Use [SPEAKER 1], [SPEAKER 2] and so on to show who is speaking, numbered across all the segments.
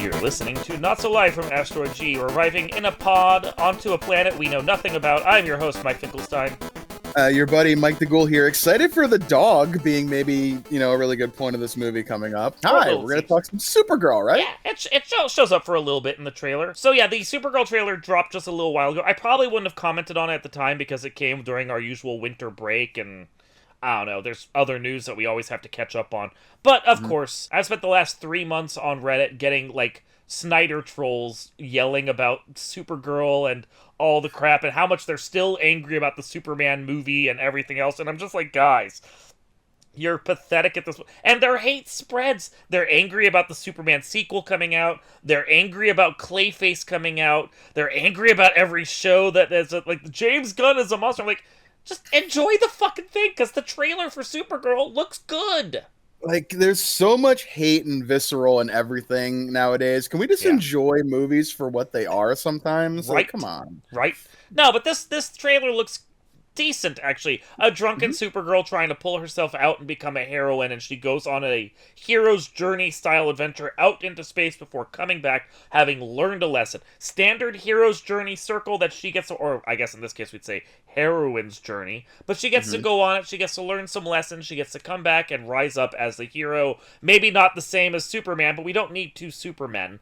[SPEAKER 1] You're listening to Not So Live from Asteroid G. We're arriving in a pod onto a planet we know nothing about. I'm your host, Mike Finkelstein.
[SPEAKER 2] Your buddy Mike DeGoul here. Excited for the dog being maybe, a really good point of this movie coming up. Hi, we're going to talk some Supergirl, right?
[SPEAKER 1] Yeah, it shows up for a little bit in the trailer. So yeah, the Supergirl trailer dropped just a little while ago. I probably wouldn't have commented on it at the time because it came during our usual winter break and I don't know, there's other news that we always have to catch up on. But, of course, I've spent the last 3 months on Reddit getting, Snyder trolls yelling about Supergirl and all the crap and how much they're still angry about the Superman movie and everything else. And I'm just like, guys, you're pathetic at this. And their hate spreads. They're angry about the Superman sequel coming out. They're angry about Clayface coming out. They're angry about every show that is, James Gunn is a monster. I'm like, just enjoy the fucking thing, because the trailer for Supergirl looks good.
[SPEAKER 2] There's so much hate and visceral and everything nowadays. Can we just enjoy movies for what they are sometimes?
[SPEAKER 1] Right.
[SPEAKER 2] Come on.
[SPEAKER 1] Right? No, but this trailer looks decent, actually. A drunken Supergirl trying to pull herself out and become a heroine, and she goes on a hero's journey style adventure out into space before coming back, having learned a lesson. Standard hero's journey circle that she gets, or I guess in this case we'd say heroine's journey, but she gets to go on it, she gets to learn some lessons, she gets to come back and rise up as the hero. Maybe not the same as Superman, but we don't need two Supermen.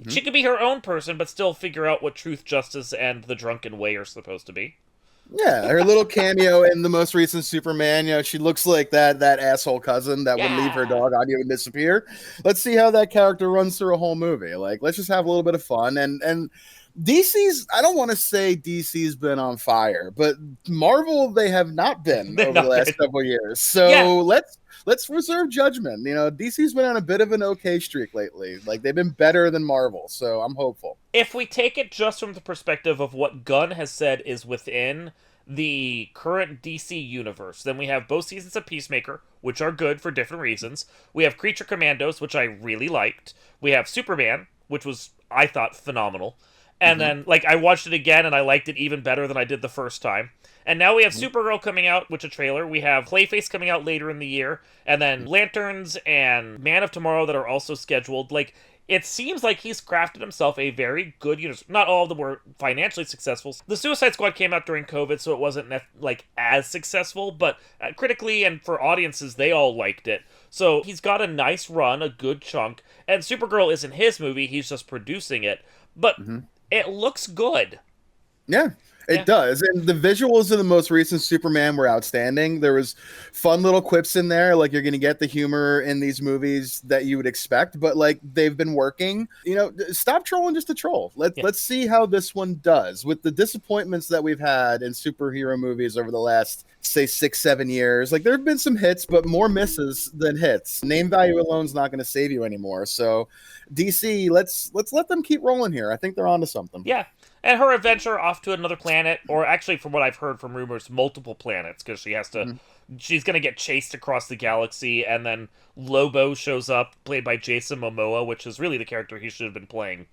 [SPEAKER 1] She could be her own person, but still figure out what truth, justice, and the drunken way are supposed to be.
[SPEAKER 2] Yeah, her little cameo in the most recent Superman, she looks like that asshole cousin that would leave her dog on you and disappear. Let's see how that character runs through a whole movie. Let's just have a little bit of fun. And DC's, I don't want to say DC's been on fire, but Marvel, they have not been over the last couple years. So let's reserve judgment. DC's been on a bit of an okay streak lately. They've been better than Marvel, so I'm hopeful.
[SPEAKER 1] If we take it just from the perspective of what Gunn has said is within the current DC universe, then we have both seasons of Peacemaker, which are good for different reasons. We have Creature Commandos, which I really liked. We have Superman, which was, I thought, phenomenal. And then, I watched it again, and I liked it even better than I did the first time. And now we have Supergirl coming out, which a trailer. We have Clayface coming out later in the year. And then Lanterns and Man of Tomorrow that are also scheduled. It seems like he's crafted himself a very good universe. Not all of them were financially successful. The Suicide Squad came out during COVID, so it wasn't, as successful. But critically and for audiences, they all liked it. So he's got a nice run, a good chunk. And Supergirl isn't his movie, he's just producing it. But it looks good.
[SPEAKER 2] Yeah. It does. And the visuals of the most recent Superman were outstanding. There was fun little quips in there. You're going to get the humor in these movies that you would expect, but they've been working. Stop trolling just to troll. Let's see how this one does. With the disappointments that we've had in superhero movies over the last, say, 6-7 years, there have been some hits, but more misses than hits. Name value alone is not going to save you anymore. So DC, let's let them keep rolling here. I think they're onto something.
[SPEAKER 1] Yeah. And her adventure off to another planet, or actually, from what I've heard from rumors, multiple planets, because she has to. She's going to get chased across the galaxy, and then Lobo shows up, played by Jason Momoa, which is really the character he should have been playing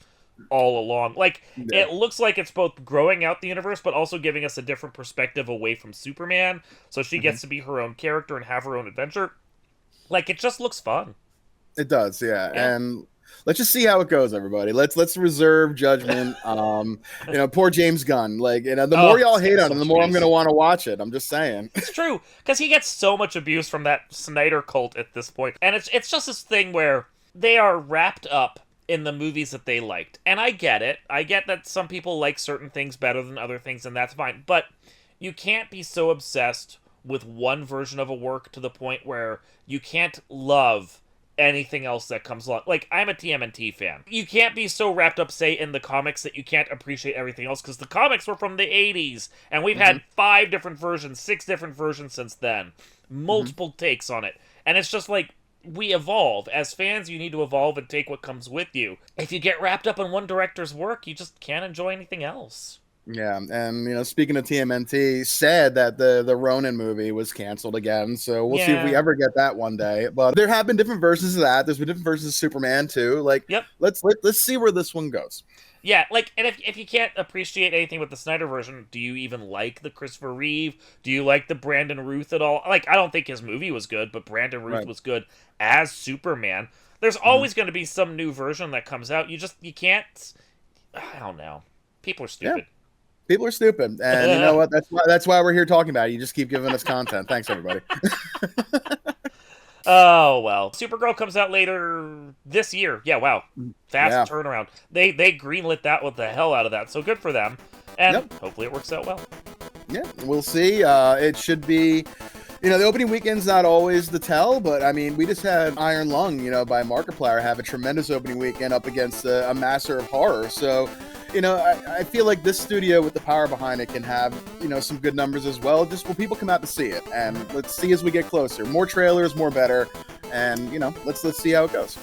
[SPEAKER 1] all along. It looks like it's both growing out the universe, but also giving us a different perspective away from Superman, so she gets to be her own character and have her own adventure. It just looks fun.
[SPEAKER 2] It does, yeah. And let's just see how it goes, everybody. Let's reserve judgment. Poor James Gunn. The more y'all hate on him, the more I'm going to want to watch it. I'm just saying.
[SPEAKER 1] It's true, because he gets so much abuse from that Snyder cult at this point. And it's just this thing where they are wrapped up in the movies that they liked. And I get it. I get that some people like certain things better than other things, and that's fine. But you can't be so obsessed with one version of a work to the point where you can't love anything else that comes along. I'm a TMNT fan. You can't be so wrapped up, say, in the comics that you can't appreciate everything else, because the comics were from the 80s, and we've had 5 different versions, 6 different versions since then. Multiple takes on it. And it's just we evolve. As fans, you need to evolve and take what comes with you. If you get wrapped up in one director's work, you just can't enjoy anything else.
[SPEAKER 2] Yeah, and speaking of TMNT, sad that the Ronin movie was canceled again. So we'll see if we ever get that one day. But there have been different versions of that. There's been different versions of Superman too. Let's see where this one goes.
[SPEAKER 1] Yeah, and if you can't appreciate anything with the Snyder version, do you even like the Christopher Reeve? Do you like the Brandon Routh at all? I don't think his movie was good, but Brandon Routh was good as Superman. There's always going to be some new version that comes out. You can't. I don't know. People are stupid.
[SPEAKER 2] Yeah. People are stupid, and you know what? That's why we're here talking about it. You just keep giving us content. Thanks, everybody.
[SPEAKER 1] Oh, well. Supergirl comes out later this year. Yeah, wow. Fast turnaround. They greenlit that with the hell out of that, so good for them. And hopefully it works out well.
[SPEAKER 2] Yeah, we'll see. It should be, the opening weekend's not always the tell, but I mean, we just had Iron Lung, by Markiplier have a tremendous opening weekend up against a master of horror. So, I feel like this studio with the power behind it can have, some good numbers as well. Just will people come out to see it, and let's see as we get closer. More trailers, more better, and let's see how it goes.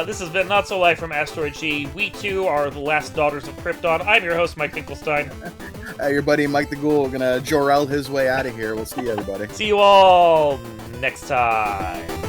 [SPEAKER 1] This has been Not So Live from Asteroid G. We too are the last daughters of Krypton. I'm your host, Mike Finkelstein.
[SPEAKER 2] Your buddy Mike the Ghoul gonna Jor-El his way out of here. We'll see you, everybody.
[SPEAKER 1] See you all next time.